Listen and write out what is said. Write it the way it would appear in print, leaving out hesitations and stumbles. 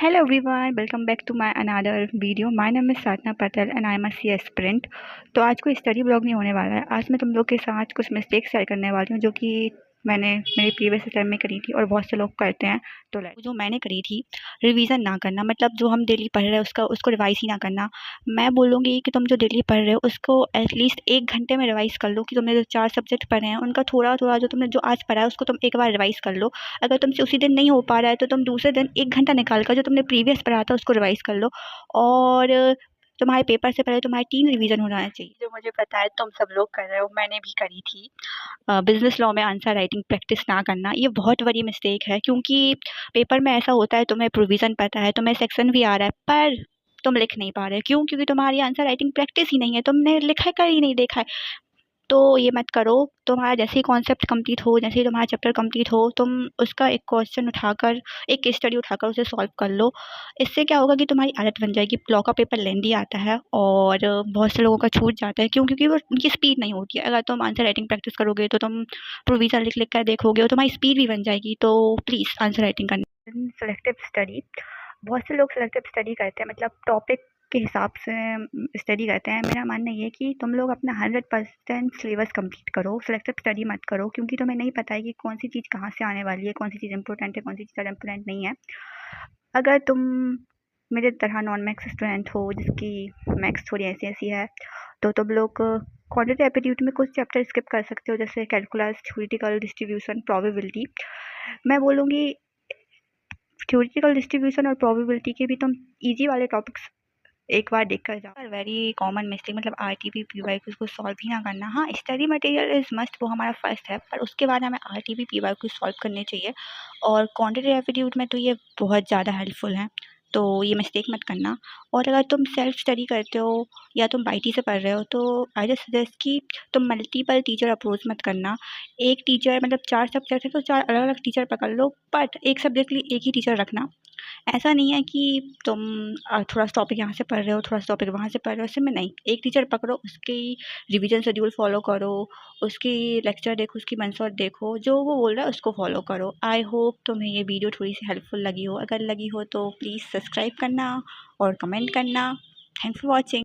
Hello everyone, welcome back to my another video. My name is Satna Patel and I am a C aspirant. तो आज कोई study blog नहीं होने वाला है। आज मैं तुम लोग के साथ कुछ मिस्टेक्स शेयर करने वाली हूँ जो कि मैंने मेरे प्रीवियस टाइम में करी थी और बहुत से लोग करते हैं। तो जो मैंने करी थी, रिवीजन ना करना, मतलब जो हम डेली पढ़ रहे हैं उसको रिवाइज ही ना करना। मैं बोलूँगी कि तुम जो डेली पढ़ रहे हो उसको एटलीस्ट 1 घंटे में रिवाइज कर लो कि तुमने जो 4 सब्जेक्ट पढ़े हैं उनका थोड़ा-थोड़ा जो तुमने जो आज पढ़ा है उसको तुम एक बार रिवाइज कर लो। अगर तुमसे उसी दिन नहीं हो पा रहा है तो तुम दूसरे दिन 1 घंटा निकाल कर जो तुमने प्रीवियस पढ़ा था उसको रिवाइज कर लो। और तुम्हारे पेपर से पहले तुम्हारे 3 रिवीजन हो जाना चाहिए। जो मुझे पता है तुम सब लोग कर रहे हो, मैंने भी करी थी। बिज़नेस लॉ में आंसर राइटिंग प्रैक्टिस ना करना, ये बहुत बड़ी मिस्टेक है क्योंकि पेपर में ऐसा होता है तुम्हें प्रोविज़न पता है, तुम्हें सेक्शन भी आ रहा है, पर तुम लिख नहीं पा रहे हो। क्यों? क्योंकि तुम्हारी आंसर राइटिंग प्रैक्टिस ही नहीं है, तुमने लिखा कर ही नहीं देखा है। तो ये मत करो। तुम्हारा जैसे ही कॉन्सेप्ट कंप्लीट हो, जैसे ही तुम्हारा चैप्टर कंप्लीट हो, तुम उसका एक क्वेश्चन उठाकर, एक केस स्टडी उठाकर उसे सॉल्व कर लो। इससे क्या होगा कि तुम्हारी आदत बन जाएगी। लॉ का पेपर लेंदी आता है और बहुत से लोगों का छूट जाता है। क्यों? क्योंकि वो उनकी स्पीड नहीं होती है। अगर तुम आंसर राइटिंग प्रैक्टिस करोगे तो तुम प्रोविज़न लिख-लिख कर देखोगे और तुम्हारी स्पीड भी बन जाएगी। तो प्लीज़ आंसर राइटिंग करना। सेलेक्टिव स्टडी, बहुत से लोग सेलेक्टिव स्टडी करते हैं, मतलब टॉपिक के हिसाब से स्टडी करते हैं। मेरा मानना ये है कि तुम लोग अपना 100% सिलेबस कंप्लीट करो, सेलेक्टिव स्टडी मत करो, क्योंकि तुम्हें नहीं पता है कि कौन सी चीज़ कहाँ से आने वाली है, कौन सी चीज़ इंपॉर्टेंट है, कौन सी चीज़ इम्पोर्टेंट नहीं है। अगर तुम मेरे तरह नॉन मैथ्स स्टूडेंट हो जिसकी मैथ्स थोड़ी ऐसी-ऐसी है, तो तुम लोग क्वांटिटेटिव एप्टीट्यूड में कुछ चैप्टर स्किप कर सकते हो, जैसे कैलकुलस, थ्योरेटिकल डिस्ट्रीब्यूशन, प्रोबेबिलिटी। मैं बोलूँगी थ्योरेटिकल डिस्ट्रीब्यूशन और प्रोबेबिलिटी के भी तुम ईज़ी वाले टॉपिक्स एक बार देख कर जाओ। वेरी कॉमन मिस्टेक, मतलब आरटीपी पीवाईक्यूज को सॉल्व ही ना करना। हाँ, स्टडी मटेरियल इज़ मस्ट, वो हमारा फर्स्ट है, पर उसके बाद हमें आरटीपी पीवाईक्यूज सॉल्व करने चाहिए। और क्वांटिटेटिव एप्टीट्यूड में तो ये बहुत ज़्यादा हेल्पफुल है, तो ये मिस्टेक मत करना। और अगर तुम सेल्फ स्टडी करते हो या तुम बाईटी से पढ़ रहे हो तो आई जस्ट सजेस्ट कि तुम मल्टीपल टीचर अप्रोच मत करना। एक टीचर, मतलब 4 सब्जेक्ट है तो 4 अलग-अलग टीचर पकड़ लो, बट एक सब्जेक्ट के लिए एक ही टीचर रखना। ऐसा नहीं है कि तुम थोड़ा-सा टॉपिक यहाँ से पढ़ रहे हो, थोड़ा-सा टॉपिक वहाँ से पढ़ रहे हो, ऐसे में नहीं। एक टीचर पकड़ो, उसकी रिवीजन शेड्यूल फ़ॉलो करो, उसकी लेक्चर देखो, उसकी मंशॉट देखो, जो वो बोल रहा है उसको फ़ॉलो करो। आई होप तुम्हें ये वीडियो थोड़ी-सी हेल्पफुल लगी हो। अगर लगी हो तो प्लीज़ सब्सक्राइब करना और कमेंट करना। Thanks for watching.